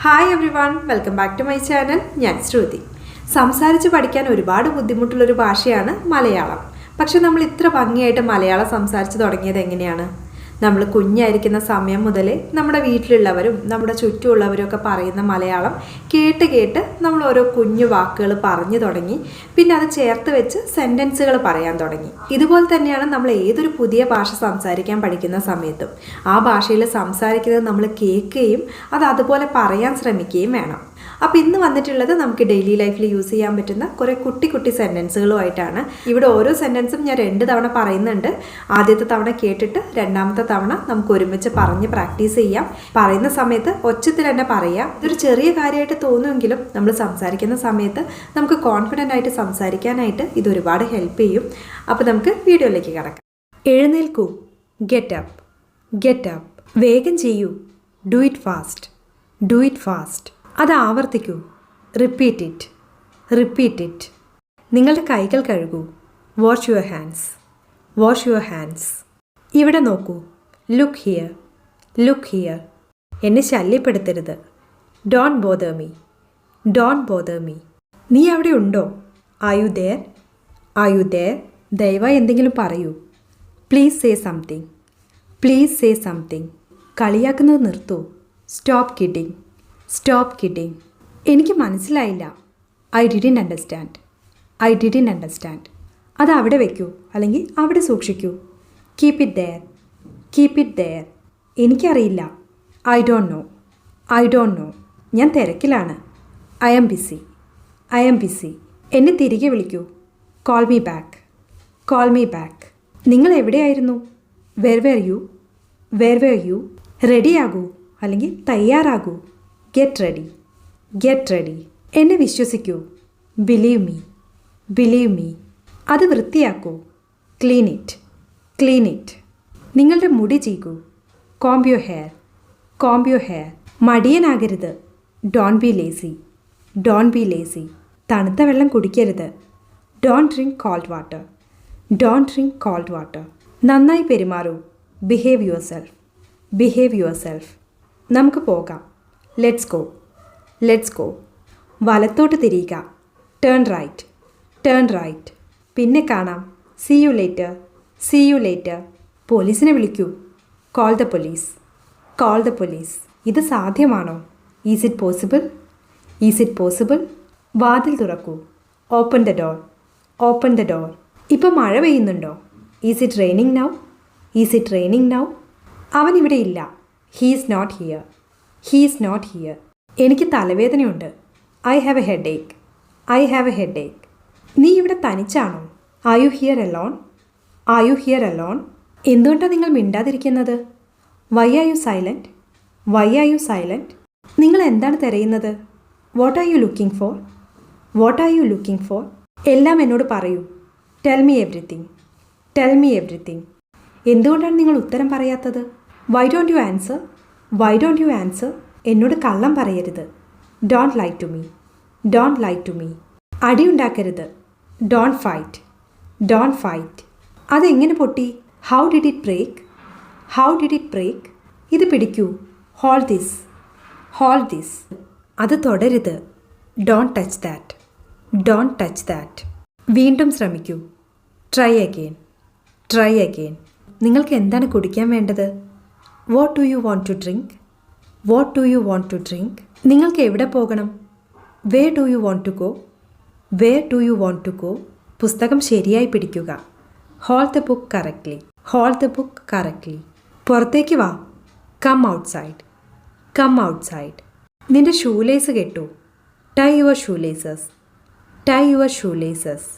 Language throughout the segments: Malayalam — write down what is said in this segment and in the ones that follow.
Hi everyone, welcome back to my channel. ഞാൻ ശ്രുതി. സംസാരിച്ച് പഠിക്കാൻ ഒരുപാട് ബുദ്ധിമുട്ടുള്ളൊരു ഭാഷയാണ് മലയാളം. പക്ഷെ നമ്മൾ ഇത്ര ഭംഗിയായിട്ട് മലയാളം സംസാരിച്ച് തുടങ്ങിയത് എങ്ങനെയാണ്? നമ്മൾ കുഞ്ഞായിരിക്കുന്ന സമയം മുതൽ നമ്മുടെ വീട്ടിലുള്ളവരും നമ്മുടെ ചുറ്റുമുള്ളവരും ഒക്കെ പറയുന്ന മലയാളം കേട്ട് കേട്ട് നമ്മൾ ഓരോ കുഞ്ഞു വാക്കുകൾ പറഞ്ഞു തുടങ്ങി. പിന്നെ അത് ചേർത്ത് വെച്ച് സെൻറ്റൻസുകൾ പറയാൻ തുടങ്ങി. ഇതുപോലെ തന്നെയാണ് നമ്മൾ ഏതൊരു പുതിയ ഭാഷ സംസാരിക്കാൻ പഠിക്കുന്ന സമയത്തും ആ ഭാഷയിൽ സംസാരിക്കുന്നത് നമ്മൾ കേൾക്കുകയും അത് അതുപോലെ പറയാൻ ശ്രമിക്കുകയും വേണം. അപ്പോൾ ഇന്ന് വന്നിട്ടുള്ളത് നമുക്ക് ഡെയിലി ലൈഫിൽ യൂസ് ചെയ്യാൻ പറ്റുന്ന കുറേ കുട്ടി കുട്ടി സെൻറ്റൻസുകളുമായിട്ടാണ്. ഇവിടെ ഓരോ സെൻറ്റൻസും ഞാൻ 2 തവണ പറയുന്നുണ്ട്. ആദ്യത്തെ തവണ കേട്ടിട്ട് രണ്ടാമത്തെ തവണ നമുക്ക് ഒരുമിച്ച് പറഞ്ഞ് പ്രാക്ടീസ് ചെയ്യാം. പറയുന്ന സമയത്ത് ഒച്ചത്തിൽ തന്നെ പറയാം. ഇതൊരു ചെറിയ കാര്യമായിട്ട് തോന്നുമെങ്കിലും നമ്മൾ സംസാരിക്കുന്ന സമയത്ത് നമുക്ക് കോൺഫിഡൻ്റ് ആയിട്ട് സംസാരിക്കാനായിട്ട് ഇത് ഒരുപാട് ഹെൽപ്പ് ചെയ്യും. അപ്പോൾ നമുക്ക് വീഡിയോയിലേക്ക് കിടക്കാം. എഴുന്നേൽക്കൂ, ഗെറ്റ് അപ്പ്, ഗെറ്റ് അപ്പ്. വേഗം ചെയ്യൂ, do it fast, do it fast. അത് ആവർത്തിക്കൂ, റിപ്പീറ്റ് ഇറ്റ്, റിപ്പീറ്റ് ഇറ്റ്. നിങ്ങളുടെ കൈകൾ കഴുകൂ, wash your hands, wash your hands. ഇവിടെ നോക്കൂ, ലുക്ക് ഹിയർ, ലുക്ക് ഹിയർ. എന്നെ ശല്യപ്പെടുത്തരുത്, don't bother me, don't bother me. നീ അവിടെ ഉണ്ടോ? Are you there, are you there. ദയവായി എന്തെങ്കിലും പറയൂ, please say something, please say something. കളിയാക്കുന്നത് നിർത്തൂ, സ്റ്റോപ്പ് കിഡിങ്, സ്റ്റോപ്പ് കിഡിങ്. എനിക്ക് മനസ്സിലായില്ല, I didn't understand, I didn't understand. അത് അവിടെ വയ്ക്കൂ, അല്ലെങ്കിൽ അവിടെ സൂക്ഷിക്കൂ. Keep it there, keep it there. എനിക്കറിയില്ല, I don't know, I don't know. ഞാൻ തിരക്കിലാണ്, I am busy, I am busy. എന്നെ തിരികെ വിളിക്കൂ, call me back, call me back. നിങ്ങൾ എവിടെയായിരുന്നു? Where were you, where were you. റെഡിയാകൂ, അല്ലെങ്കിൽ തയ്യാറാകൂ. Get ready, get ready. എന്നെ വിശ്വസിക്കൂ, ബിലീവ് മീ, ബിലീവ് മീ. അത് വൃത്തിയാക്കൂ, ക്ലീൻ ഇറ്റ്, ക്ലീൻ ഇറ്റ്. നിങ്ങളുടെ മുടി ചീകൂ, comb your hair, comb your hair. മടിയനാകരുത്, don't be lazy, don't be lazy. തണുത്ത വെള്ളം കുടിക്കരുത്, don't drink cold water, don't drink cold water. നന്നായി പെരുമാറൂ, behave yourself, behave yourself. നമുക്ക് പോകാം, ലെറ്റ്സ് ഗോ, ലെറ്റ്സ് ഗോ. വലത്തോട്ട് തിരിയുക, ടേൺ റൈറ്റ്, ടേൺ റൈറ്റ്. പിന്നെ കാണാം, see you later, see you later. പോലീസിനെ വിളിക്കൂ, call the police, call the police. ഇത് സാധ്യമാണോ? Is it possible, is it possible. വാതിൽ തുറക്കൂ, open the door, open the door. ഇപ്പോൾ മഴ പെയ്യുന്നുണ്ടോ? Is it raining now, is it raining now. അവൻ ഇവിടെ ഇല്ല, he is not here, he is not here. എനിക്ക് തലവേദനയുണ്ട്, I have a headache, I have a headache. നീ ഇവിടെ തനിച്ചാണോ? Are you here alone, are you here alone. എന്തുകൊണ്ടാണ് നിങ്ങൾ മിണ്ടാതിരിക്കുന്നത്? Why are you silent, why are you silent. നിങ്ങൾ എന്താണ് തിരയുന്നത്? What are you looking for, what are you looking for. എല്ലാം എന്നോട് പറയൂ, tell me everything, tell me everything. എന്തുകൊണ്ടാണ് നിങ്ങൾ ഉത്തരം പറയാത്തത്? Why don't you answer, why don't you answer. എന്നോട് കള്ളം പറയരുത്, don't lie to me, don't lie to me. അടിയുണ്ടാക്കരുത്, ഡോണ്ട് ഫൈറ്റ്, ഡോണ്ട് ഫൈറ്റ്. അതെങ്ങനെ പൊട്ടി? How did it break, how did it break. ഇത് പിടിക്കൂ, ഹോൾഡ് ദിസ്, ഹോൾഡ് ദിസ്. അത് തൊടരുത്, don't touch that, don't touch that. വീണ്ടും ശ്രമിക്കൂ, ട്രൈ അഗെയിൻ, ട്രൈ അഗെയിൻ. നിങ്ങൾക്ക് എന്താണ് കുടിക്കാൻ വേണ്ടത്? What do you want to drink, what do you want to drink. നിങ്ങൾക്ക് എവിടെ പോകണം? Where do you want to go, where do you want to go. പുസ്തകം ശരിയായി പിടിക്കുക, hold the book correctly, hold the book correctly. പുറത്തേക്ക് വാ, കം ഔട്ട്സൈഡ്, കം ഔട്ട്സൈഡ്. നിന്റെ ഷൂലേസ് കെട്ടു, tie your shoelaces, tie your shoelaces.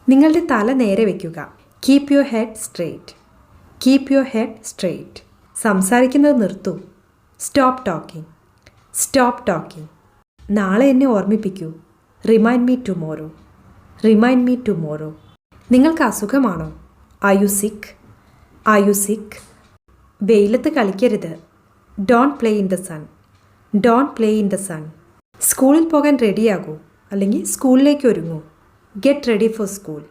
നിങ്ങളുടെ തല നേരെ വയ്ക്കുക, keep your head straight, keep your head straight. സംസാരിക്കുന്നത് നിർത്തൂ, സ്റ്റോപ്പ് ടോക്കിംഗ്, സ്റ്റോപ്പ് ടോക്കിംഗ്. നാളെ എന്നെ ഓർമ്മിപ്പിക്കൂ, remind me tomorrow, remind me tomorrow. നിങ്ങൾക്ക് അസുഖമാണോ? Are you sick, are you sick. വെയിലത്ത് കളിക്കരുത്, don't play in the sun, don't play in the sun. സ്കൂളിൽ പോകാൻ റെഡിയാകൂ, അല്ലെങ്കിൽ സ്കൂളിലേക്ക് ഒരുങ്ങൂ. Get ready for school,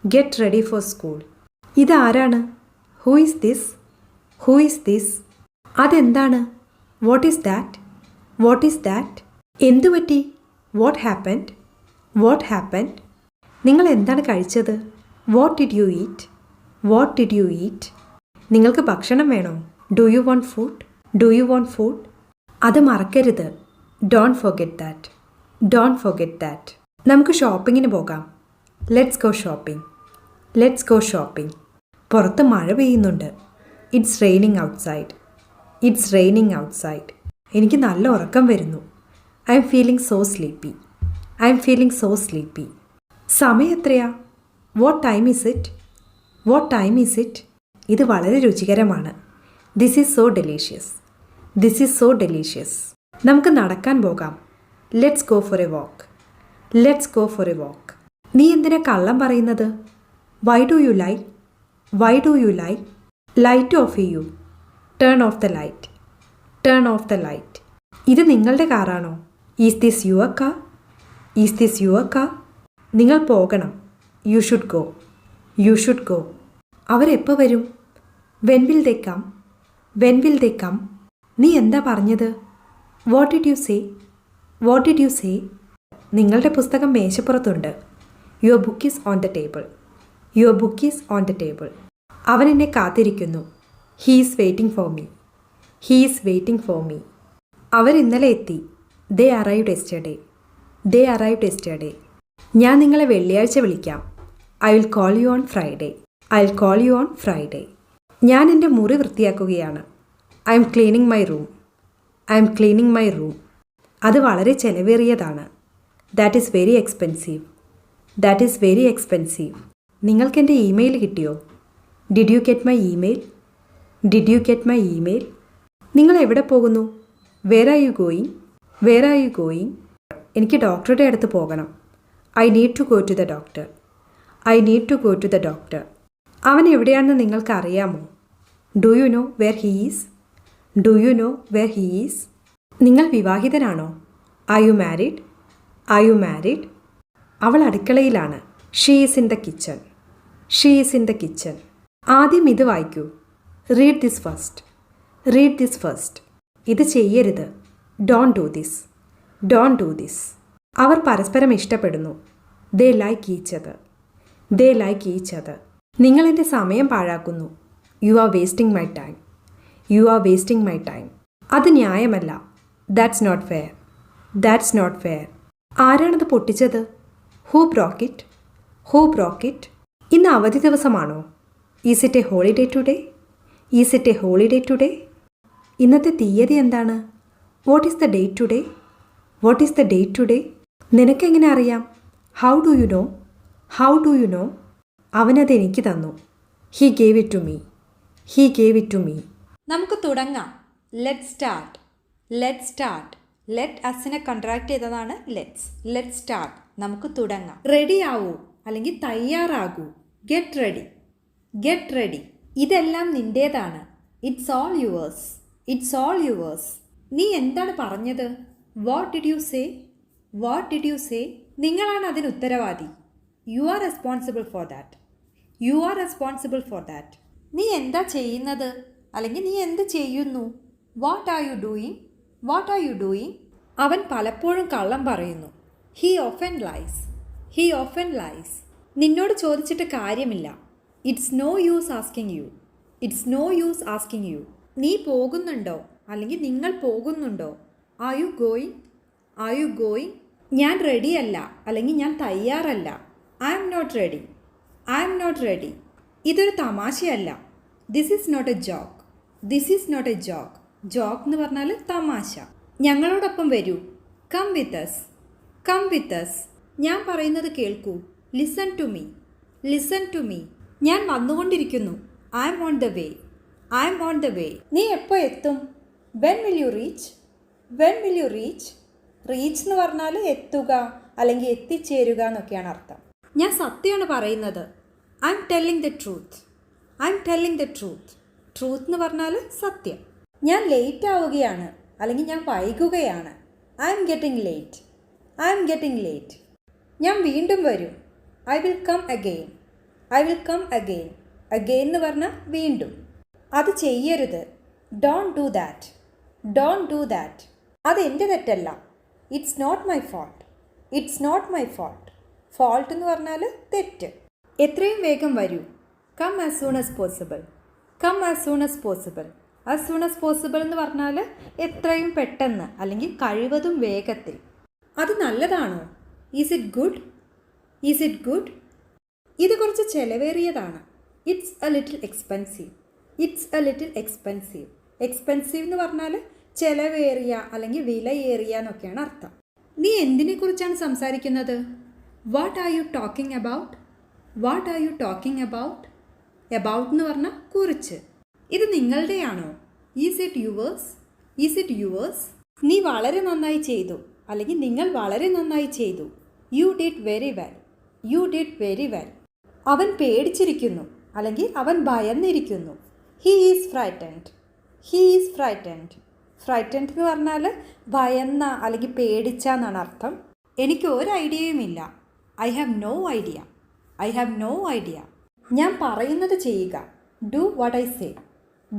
get ready for school. ഇതാരാണ്? Who is this, who is this. അതെന്താണ്? What is that, what is that? എന്തു പറ്റി? What happened? What happened? നിങ്ങൾ എന്താണ് കഴിച്ചത്? What did you eat? What did you eat? നിങ്ങൾക്ക് ഭക്ഷണം വേണോ? Do you want food? Do you want food? അത് മറക്കരുത്. Don't forget that. Don't forget that. നമുക്ക് ഷോപ്പിങ്ങിന് പോകാം. Let's go shopping. Let's go shopping. പുറത്ത് മഴ പെയ്യുന്നുണ്ട്. It's raining outside. It's raining outside. എനിക്ക് നല്ല ഉറക്കം വരുന്നു. I'm feeling so sleepy. I'm feeling so sleepy. സമയം എത്രയാ? What time is it? What time is it? ഇത് വളരെ രുചികരമാണ്. This is so delicious. This is so delicious. നമുക്ക് നടക്കാൻ പോകാം. Let's go for a walk. Let's go for a walk. നീ എന്തിനാ കള്ളം പറയുന്നത്? Why do you lie? Why do you lie? Light off ചെയ്യൂ. Turn off the light. Turn off the light. ഇത് നിങ്ങളുടെ കാറാണോ? Is this your car? Is this your car? നിങ്ങൾ പോകണം. You should go. You should go. അവരെപ്പോൾ വരും? When will they come? When will they come? നീ എന്താ പറഞ്ഞത്? What did you say? What did you say? നിങ്ങളുടെ പുസ്തകം മേശപ്പുറത്തുണ്ട്. Your book is on the table. Your book is on the table. അവൻ എന്നെ കാത്തിരിക്കുന്നു. He is waiting for me. He is waiting for me. അവർ ഇന്നലെ എത്തി. They arrived yesterday. They arrived yesterday. ഞാൻ നിങ്ങളെ വെള്ളിയാഴ്ച വിളിക്കാം. I will call you on Friday. I will call you on Friday. ഞാൻ എൻ്റെ മുറി വൃത്തിയാക്കുകയാണ്. I'm cleaning my room. I'm cleaning my room. അത് വളരെ ചെലവേറിയതാണ്. That is very expensive. That is very expensive. നിങ്ങൾക്ക് എൻ്റെ ഇമെയിൽ കിട്ടിയോ? Did you get my email? Did you get my email? നിങ്ങൾ എവിടെ പോകുന്നു? Where are you going? Where are you going? എനിക്ക് ഡോക്ടറുടെ അടുത്ത് പോകണം. I need to go to the doctor. I need to go to the doctor. അവൻ എവിടെയാണെന്ന് നിങ്ങൾക്ക് അറിയാമോ? Do you know where he is? Do you know where he is? നിങ്ങൾ വിവാഹിതനാണോ? Are you married? Are you married? അവൾ അടുക്കളയിലാണ്. She is in the kitchen. She is in the kitchen. ആദ്യം ഇത് വായിക്കൂ. Read this first. Read this first. ഇത് ചെയ്യരുത്. Don't do this. Don't do this. അവർ പരസ്പരം ഇഷ്ടപ്പെടുന്നു. They like each other. They like each other. നിങ്ങൾ എൻ്റെ സമയം പാഴാക്കുന്നു. You are wasting my time. You are wasting my time. അത് ന്യായമല്ല. That's not fair. That's not fair. ആരാണത് പൊട്ടിച്ചത്? Who broke it? Who broke it? ഇന്ന് അവധി ദിവസമാണോ? Is it a holiday today? Is it a holiday today? ഇന്നത്തെ തീയതി എന്താണ്? What is the date today? What is the date today? നിനക്കെങ്ങനെ അറിയാം? How do you know? How do you know? അവനത് എനിക്ക് തന്നു. He gave it to me. He gave it to me. നമുക്ക് തുടങ്ങാം. Let start. Let start. Let അസിനെ കൺട്രാക്ട് ചെയ്തതാണ് ലെറ്റ്സ്. Let start. നമുക്ക് തുടങ്ങാം. റെഡി ആവൂ അല്ലെങ്കിൽ തയ്യാറാകൂ. Get ready. Get ready. ഇതെല്ലാം നിൻ്റേതാണ്. It's all yours. It's all yours. നീ എന്താണ് പറഞ്ഞത്? What did you say? What did you say? നിങ്ങളാണ് അതിന് ഉത്തരവാദി. You are responsible for that. You are responsible for that. നീ എന്താ ചെയ്യുന്നത്? അല്ലെങ്കിൽ നീ എന്ത് ചെയ്യുന്നു? What are you doing? What are you doing? അവൻ പലപ്പോഴും കള്ളം പറയുന്നു. He often lies. He often lies. നിന്നോട് ചോദിച്ചിട്ട് കാര്യമില്ല. It's no use asking you. It's no use asking you. നീ പോകുന്നുണ്ടോ? അല്ലെങ്കിൽ നിങ്ങൾ പോകുന്നുണ്ടോ? Are you going? Are you going? ഞാൻ റെഡിയല്ല അല്ലെങ്കിൽ ഞാൻ തയ്യാറല്ല. I M not ready. I'm not ready. ഇതൊരു തമാശയല്ല. This is not a joke. This is not a joke. Joke എന്ന് പറഞ്ഞാൽ തമാശ. ഞങ്ങളോടൊപ്പം വരൂ. Come with us. Come with us. ഞാൻ പറയുന്നത് കേൾക്കൂ. Listen to me. Listen to me. ഞാൻ വന്നുകൊണ്ടിരിക്കുന്നു. I'm on the way. I'm on the way. നീ എപ്പോൾ എത്തും? When will you reach? When will you reach? Reach എന്ന് പറഞ്ഞാൽ എത്തുക അല്ലെങ്കിൽ എത്തിച്ചേരുക എന്നൊക്കെയാണ് അർത്ഥം. ഞാൻ സത്യമാണ് പറയുന്നത്. I'm telling the truth. I'm telling the truth. Truth എന്ന് പറഞ്ഞാൽ സത്യം. ഞാൻ ലേറ്റ് ആവുകയാണ് അല്ലെങ്കിൽ ഞാൻ വൈകുകയാണ്. I'm getting late. I'm getting late. ഞാൻ വീണ്ടും വരും. I will come again. I will come again. Again എന്ന് പറഞ്ഞാൽ വീണ്ടും. അത് ചെയ്യരുത്. Don't do that. Don't do that. അതെൻ്റെ തെറ്റല്ല. It's not my fault. It's not my fault. Fault എന്ന് പറഞ്ഞാൽ തെറ്റ്. എത്രയും വേഗം വരൂ. Come as soon as possible. Come as soon as possible. As soon as possible എന്ന് പറഞ്ഞാൽ എത്രയും പെട്ടെന്ന് അല്ലെങ്കിൽ കഴിവതും വേഗത്തിൽ. അത് നല്ലതാണോ? Is it good? Is it good? ഇത് കുറച്ച് ചിലവേറിയതാണ്. It's a little expensive. It's a little expensive. Expensive എന്ന് പറഞ്ഞാൽ ചിലവേറിയ അല്ലെങ്കിൽ വിലയേറിയ എന്നൊക്കെയാണ് അർത്ഥം. നീ എന്തിനെക്കുറിച്ചാണ് സംസാരിക്കുന്നത്? What are you talking about? What are you talking about? About എന്ന് പറഞ്ഞാൽ കുറിച്ച്. ഇത് നിങ്ങളുടെയാണോ? Is it yours? Is it yours? നീ വളരെ നന്നായി ചെയ്തു അല്ലെങ്കിൽ നിങ്ങൾ വളരെ നന്നായി ചെയ്തു. You did very well. You did very well. അവൻ പേടിച്ചിരിക്കുന്നു അല്ലെങ്കിൽ അവൻ ഭയന്നിരിക്കുന്നു. He is frightened. He is frightened. Frightened എന്ന് പറഞ്ഞാൽ ഭയന്ന അല്ലെങ്കിൽ പേടിച്ച എന്നാണ് അർത്ഥം. എനിക്ക് ഒരു ഐഡിയയുമില്ല. I have no idea. I have no idea. ഞാൻ പറയുന്നത് ചെയ്യുക. Do what I say.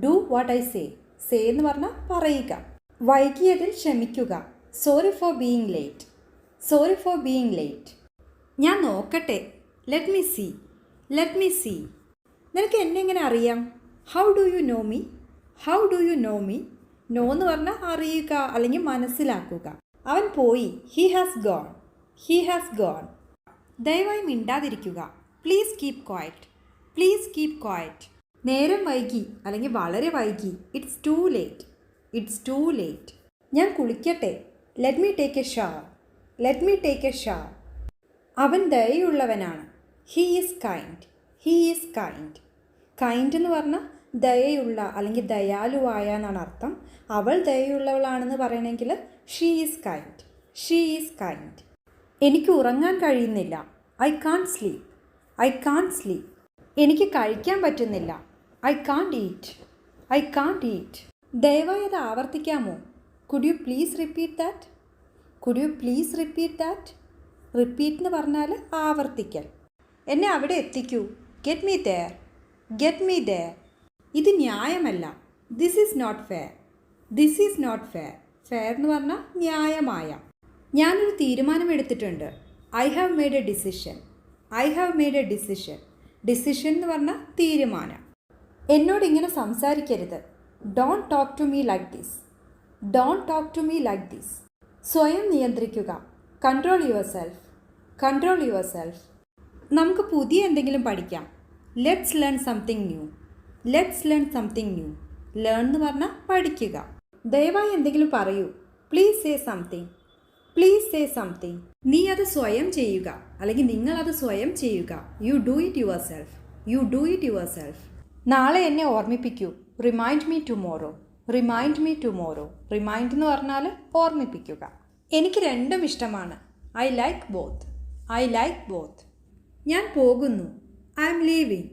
Do what I say. Say എന്ന് പറഞ്ഞാൽ പറയുക. വൈകിയതിൽ ക്ഷമിക്കുക. Sorry for being late. Sorry for being late. ഞാൻ നോക്കട്ടെ. Let me see. Let me see. നിനക്ക് എന്നെ എങ്ങനെ അറിയാം? How do you know me? How do you know me? Know എന്ന് പറഞ്ഞാൽ അറിയുക അല്ലെങ്കിൽ മനസ്സിലാക്കുക. അവൻ പോയി. He has gone. He has gone. ദയവായി മിണ്ടാതിരിക്കുക. Please keep quiet. Please keep quiet. നേരം വൈകി അല്ലെങ്കിൽ വളരെ വൈകി. It's too late. It's too late. ഞാൻ കുളിക്കട്ടെ. Let me take a shower. Let me take a shower. അവൻ ദയയുള്ളവനാണ്. He is kind. He is kind. Kind എന്ന് പറഞ്ഞാൽ ദയയുള്ള അല്ലെങ്കിൽ ദയാലുവായ എന്നാണ് അർത്ഥം. അവൾ ദയയുള്ളവളാണെന്ന് പറയണമെങ്കിൽ she is kind. She is kind. എനിക്ക് ഉറങ്ങാൻ കഴിയുന്നില്ല. I can't sleep. I can't sleep. എനിക്ക് കഴിക്കാൻ പറ്റുന്നില്ല. I can't eat. I can't eat. ദയവായി അത് ആവർത്തിക്കാമോ? Could you please repeat that? Could you please repeat that? Repeat എന്ന് പറഞ്ഞാൽ ആവർത്തിക്കൽ. എന്നെ അവിടെ എത്തിക്കൂ. Get me there. Get me there. ഇത് ന്യായമല്ല. This is not fair. This is not fair. Fair എന്ന് പറഞ്ഞാൽ ന്യായമായ. ഞാനൊരു തീരുമാനമെടുത്തിട്ടുണ്ട്. I have made a decision. I have made a decision. Decision എന്ന് പറഞ്ഞാൽ തീരുമാനം. എന്നോട് ഇങ്ങനെ സംസാരിക്കരുത്. Don't talk to me like this. Don't talk to me like this. സ്വയം നിയന്ത്രിക്കുക. Control yourself. Control yourself. നമുക്ക് പുതിയ എന്തെങ്കിലും പഠിക്കാം. Let's learn something new. Let's learn something new. Learn എന്ന് പറഞ്ഞാൽ പഠിക്കുക. ദയവായി എന്തെങ്കിലും പറയൂ. Please say something. Please say something. നീ അത് സ്വയം ചെയ്യുക അല്ലെങ്കിൽ നിങ്ങൾ അത് സ്വയം ചെയ്യുക. You do it yourself. You do it yourself. നാളെ എന്നെ ഓർമ്മിപ്പിക്കൂ. Remind me tomorrow. Remind me tomorrow. Remind എന്ന് പറഞ്ഞാൽ ഓർമ്മിപ്പിക്കുക. എനിക്ക് രണ്ടും ഇഷ്ടമാണ്. I like both. I like both. ഞാൻ പോകുന്നു. I'm leaving.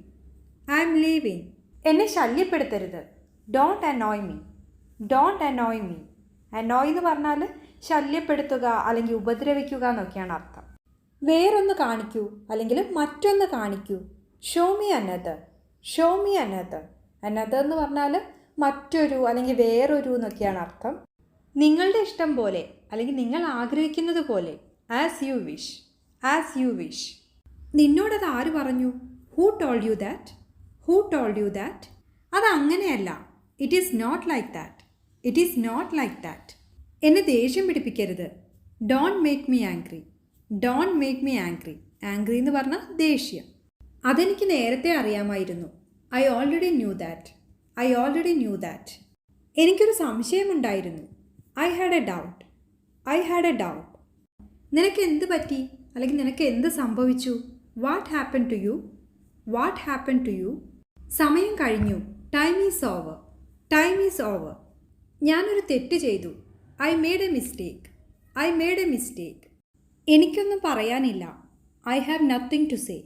I'm leaving. എന്നെ ശല്യപ്പെടുത്തരുത്. Don't annoy me. Don't annoy me. Annoy എന്ന് പറഞ്ഞാൽ ശല്യപ്പെടുത്തുക അല്ലെങ്കിൽ ഉപദ്രവിക്കുക എന്നൊക്കെയാണ് അർത്ഥം. വേറൊന്ന് കാണിക്കൂ അല്ലെങ്കിൽ മറ്റൊന്ന് കാണിക്കൂ. Show me another. Show me another. Another എന്ന് പറഞ്ഞാൽ മറ്റൊരു അല്ലെങ്കിൽ വേറൊരു എന്നൊക്കെയാണ് അർത്ഥം. നിങ്ങളുടെ ഇഷ്ടം പോലെ അല്ലെങ്കിൽ നിങ്ങൾ ആഗ്രഹിക്കുന്നത് പോലെ. As you wish. As you wish. നിന്നോടത് ആര് പറഞ്ഞു? Who told you that? Who told you that? അത് അങ്ങനെയല്ല. It is not like that. It is not like that. എന്നെ ദേഷ്യം പിടിപ്പിക്കരുത്. Don't make me angry. Don't make me angry. Angry എന്ന് പറഞ്ഞാൽ ദേഷ്യം. അതെനിക്ക് നേരത്തെ അറിയാമായിരുന്നു. I already knew that. I already knew that. എനിക്കൊരു സംശയമുണ്ടായിരുന്നു. I had a doubt. I had a doubt. നിനക്ക് എന്ത് പറ്റി അല്ലെങ്കിൽ നിനക്ക് എന്ത് സംഭവിച്ചു? What happen to you? What happen to you? സമയം കഴിഞ്ഞു. Time is over. Time is over. ഞാനൊരു തെറ്റ് ചെയ്തു. I made a mistake. I made a mistake. എനിക്കൊന്നും പറയാനില്ല. I have nothing to say.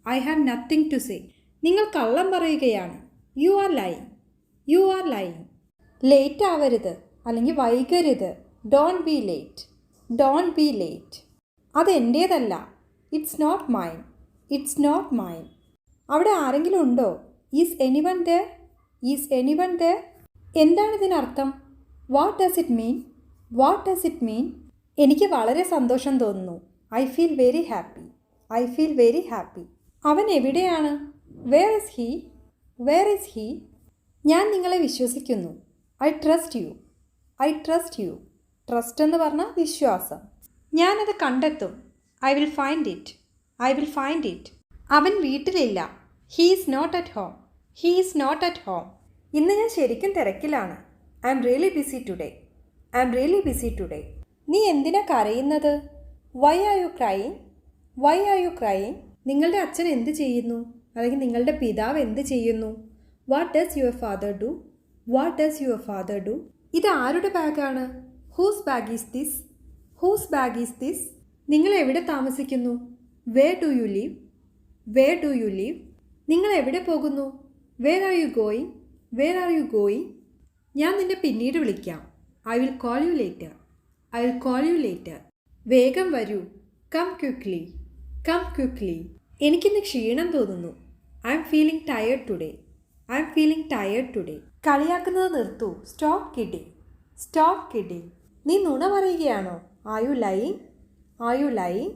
I have nothing to say. നിങ്ങൾ കള്ളം പറയുകയാണ്. You are lying. You are lying. Late ആവരുത് അല്ലെങ്കിൽ വൈകരുത്. Don't be late. Don't be late. അതെൻ്റേതല്ല. It's not mine. It's not mine. അവിടെ ആരെങ്കിലും ഉണ്ടോ? Is anyone there? Is anyone there? എന്താണ് ഇതിനർത്ഥം? What does it mean? What does it mean? എനിക്ക് വളരെ സന്തോഷം തോന്നുന്നു. I feel very happy. I feel very happy. അവൻ എവിടെയാണ്? Where is he? Where is he? ഞാൻ നിങ്ങളെ വിശ്വസിക്കുന്നു. I trust you. I trust you. Trust എന്ന് പറഞ്ഞാൽ വിശ്വാസം. ഞാനത് കണ്ടെത്തും. I will find it. I will find it. അവൻ വീട്ടിലില്ല. He is not at home. He is not at home. ഇന്ന് ഞാൻ ശരിക്കും തിരക്കിലാണ്. I'm really busy today. I'm really busy today. നീ എന്തിനാ കരയുന്നത്? Why are you crying? Why are you crying? നിങ്ങളുടെ അച്ഛൻ എന്ത് ചെയ്യുന്നു? അല്ലെങ്കിൽ നിങ്ങളുടെ പിതാവ് എന്ത് ചെയ്യുന്നു? What does your father do? What does your father do? ഇത് ആരുടെ ബാഗാണ്? Whose bag is this? Whose bag is this? നിങ്ങൾ എവിടെ താമസിക്കുന്നു? Where do you live? Where do you leave? നിങ്ങൾ എവിടെ പോകുന്നു? Where are you going? Where are you going? ഞാൻ നിന്നെ പിന്നീട് വിളിക്കാം. I will call you later. I will call you later. വേഗം വരൂ. Come quickly. Come quickly. എനിക്കിന്ന് ക്ഷീണം തോന്നുന്നു. I'm feeling tired today. I'm feeling tired today. കളിയാക്കുന്നത് നിർത്തൂ. Stop kidding. Stop kidding. നീ നുണ പറയുകയാണോ? Are you lying? Are you lying?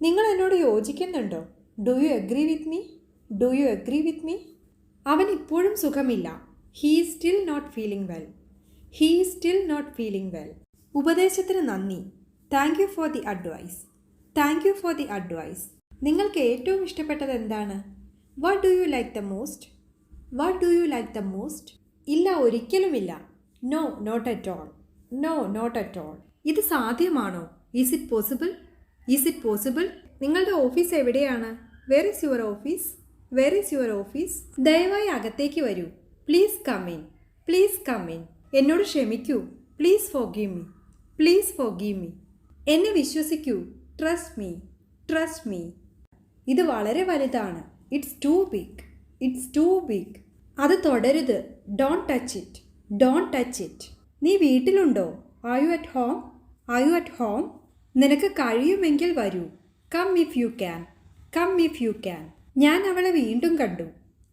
നിങ്ങൾ എന്നോട് യോജിക്കുന്നുണ്ടോ? Do you agree with me? Do you agree with me? അവൻ ഇപ്പോഴും സുഖമില്ല. He is still not feeling well. He is still not feeling well. ഉപദേശത്തിന് നന്ദി. Thank you for the advice. Thank you for the advice. നിങ്ങൾക്ക് ഏറ്റവും ഇഷ്ടപ്പെട്ടത് എന്താണ്? What do you like the most? What do you like the most? ഇല്ല, ഒരിക്കലുമില്ല. No, not at all. No, not at all. ഇത് സാധ്യമാണോ? Is it possible? Is it possible? നിങ്ങളുടെ ഓഫീസ് എവിടെയാണ്? Where is your office? Where is your office? ദയവായി അകത്തേക്ക് വരൂ. Please come in. Please come in. എന്നോട് ക്ഷമിക്കൂ. Please forgive me. Please forgive me. എന്നെ വിശ്വസിക്കൂ. Trust me. Trust me. ഇത് വളരെ വലുതാണ്. It's too big. It's too big. അത് തുടരുത്. Don't touch it. Don't touch it. നീ വീട്ടിലുണ്ടോ? Are you at home? Are you at home? നിനക്ക് കഴിയുമെങ്കിൽ വരൂ. Come if you can. Come if you can. ഞാൻ അവളെ വീണ്ടും കണ്ടു.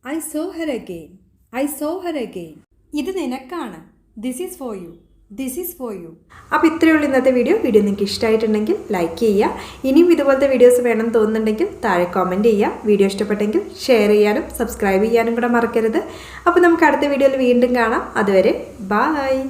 I saw her again. I saw her again. ഇത് നിനക്കാണ്. This is for you. This is for you. അപ്പോൾ ഇത്രയേ ഉള്ളൂ ഇന്നത്തെ വീഡിയോ. നിങ്ങൾക്ക് ഇഷ്ടമായിട്ടുണ്ടെങ്കിൽ ലൈക്ക് ചെയ്യുക. ഇനിയും ഇതുപോലത്തെ വീഡിയോസ് വേണമെന്ന് തോന്നുന്നുണ്ടെങ്കിൽ താഴെ കമൻറ്റ് ചെയ്യുക. വീഡിയോ ഇഷ്ടപ്പെട്ടെങ്കിൽ ഷെയർ ചെയ്യാനും സബ്സ്ക്രൈബ് ചെയ്യാനും കൂടെ മറക്കരുത്. അപ്പോൾ നമുക്ക് അടുത്ത വീഡിയോയിൽ വീണ്ടും കാണാം. അതുവരെ ബായ്.